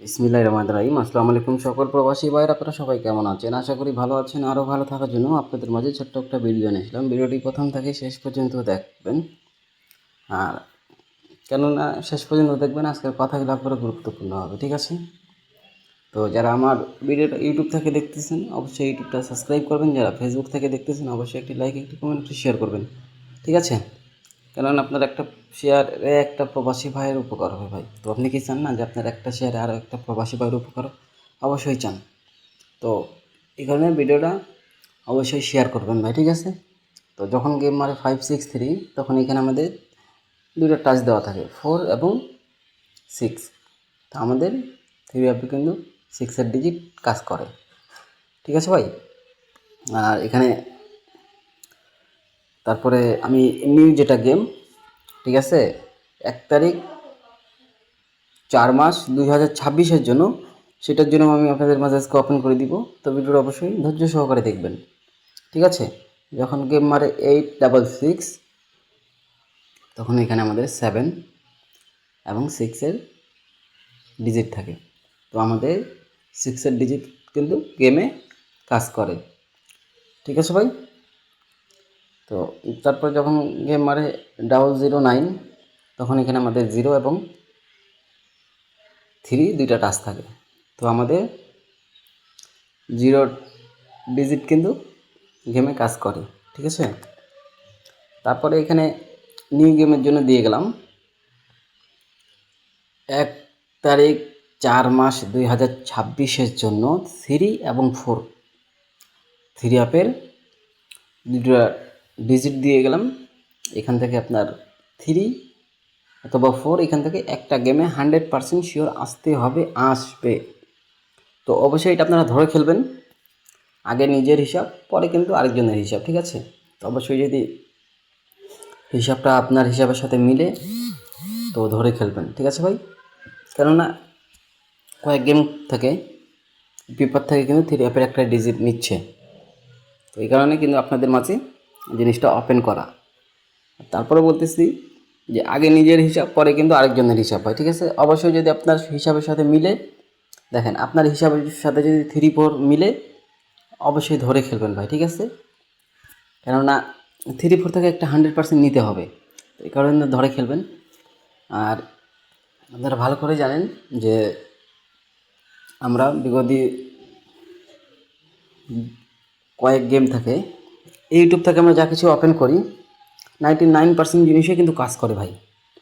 বিসমিল্লাহির রহমানির রহিম। আসসালামু আলাইকুম সকল প্রবাসী ভাইয়েরা, আপনারা সবাই কেমন আছেন? আশা করি ভালো আছেন। আরও ভালো থাকার জন্য আপনাদের মাঝে ছোট্ট একটা ভিডিও নিয়ে আসলাম। ভিডিওটি প্রথম থেকে শেষ পর্যন্ত দেখবেন, আর কেননা শেষ পর্যন্ত দেখবেন আজকের কথাগুলো আপনার গুরুত্বপূর্ণ হবে, ঠিক আছে? তো যারা আমার ভিডিওটা ইউটিউব থেকে দেখতেছেন অবশ্যই ইউটিউবটা সাবস্ক্রাইব করবেন, যারা ফেসবুক থেকে দেখতেছেন অবশ্যই একটি লাইক, একটি কমেন্ট, একটি শেয়ার করবেন, ঠিক আছে? কেননা আপনার একটা শেয়ারে একটা প্রবাসী ভাইয়ের উপকার হবে ভাই। তো আপনি কি চান না যে আপনার একটা শেয়ারে আরও একটা প্রবাসী ভাইয়ের উপকার? অবশ্যই চান। তো এই কারণে ভিডিওটা অবশ্যই শেয়ার করবেন ভাই, ঠিক আছে? তো যখন গেম মারে 563 তখন এখানে আমাদের দুটো টাচ দেওয়া থাকে, 4 এবং 6। তো আমাদের 3 অ্যাপে কিন্তু 6-এর ডিজিট কাজ করে, ঠিক আছে ভাই? আর এখানে তারপরে আমি নিউ যেটা গেম, ঠিক আছে, 1 তারিখ 4 মাস 2026-এর জন্য, সেটার জন্য আমি আপনাদের মাঝে আজকে ওপেন করে দিব। তো ভিডিওটা অবশ্যই ধৈর্য সহকারে দেখবেন, ঠিক আছে? যখন গেম মারে 866 তখন এখানে আমাদের 7 এবং 6-এর ডিজিট থাকে। তো আমাদের 6-এর ডিজিট কিন্তু গেমে কাজ করে, ঠিক আছে ভাই? তো তারপর যখন গেম মারে 009 তখন এখানে আমাদের 0 এবং 3 দুইটা টাচ থাকে। তো আমাদের 0 ডিজিট কিন্তু গেমে কাজ করে, ঠিক আছে? তারপরে এখানে নিউ গেমের জন্য দিয়ে গেলাম 1 তারিখ 4 মাস 2026-এর জন্য 3 এবং 4 3 অ্যাপের দুটো ডিজিট দিয়ে গেলাম। এখান থেকে আপনার 3 অথবা 4 এখান থেকে একটা গেমে 100% শিওর আসবে। তো অবশ্যই এটা আপনারা ধরে খেলবেন, আগে নিজের হিসাব পরে কিন্তু আরেকজনের হিসাব, ঠিক আছে? তো অবশ্যই যদি হিসাবটা আপনার হিসাবের সাথে মিলে তো ধরে খেলবেন, ঠিক আছে ভাই? কেননা কয়েক গেম থেকে পেপার থেকে কিন্তু 3 অ্যাপের একটা ডিজিট নিচ্ছে। তো এই কারণে কিন্তু আপনাদের মাঝে জিনিসটা ওপেন করা। তারপরে বলতেছি যে আগে নিজের হিসাব পরে কিন্তু আরেকজনের হিসাব হয়, ঠিক আছে? অবশ্যই যদি আপনার হিসাবের সাথে মিলে, দেখেন আপনার হিসাবের সাথে যদি 3-4 মিলে অবশ্যই ধরে খেলবেন ভাই, ঠিক আছে? কেননা 3-4 থেকে একটা 100% নিতে হবে, তো এই কারণে ধরে খেলবেন। আর আপনারা ভালো করে জানেন যে আমরা বিগত কয়েক গেম থাকে ইউটিউব থেকে আমরা যা কিছু ওপেন করি 99% জিনিসই কিন্তু কাজ করে ভাই।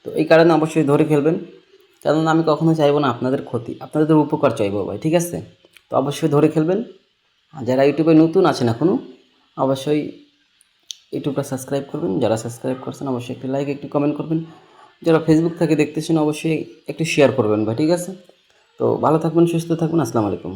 তো এই কারণে অবশ্যই ধরে খেলবেন, কারণ আমি কখনো চাইবো না আপনাদের ক্ষতি, আপনাদের উপকার চাইবো ভাই, ঠিক আছে? তো অবশ্যই ধরে খেলবেন। আর যারা ইউটিউবে নতুন আছেন এখনও অবশ্যই ইউটিউবটা সাবস্ক্রাইব করবেন, যারা সাবস্ক্রাইব করছেন অবশ্যই একটি লাইক, একটি কমেন্ট করবেন, যারা ফেসবুক থেকে দেখতেছেন অবশ্যই একটু শেয়ার করবেন ভাই, ঠিক আছে? তো ভালো থাকবেন, সুস্থ থাকবেন, আসসালামু আলাইকুম।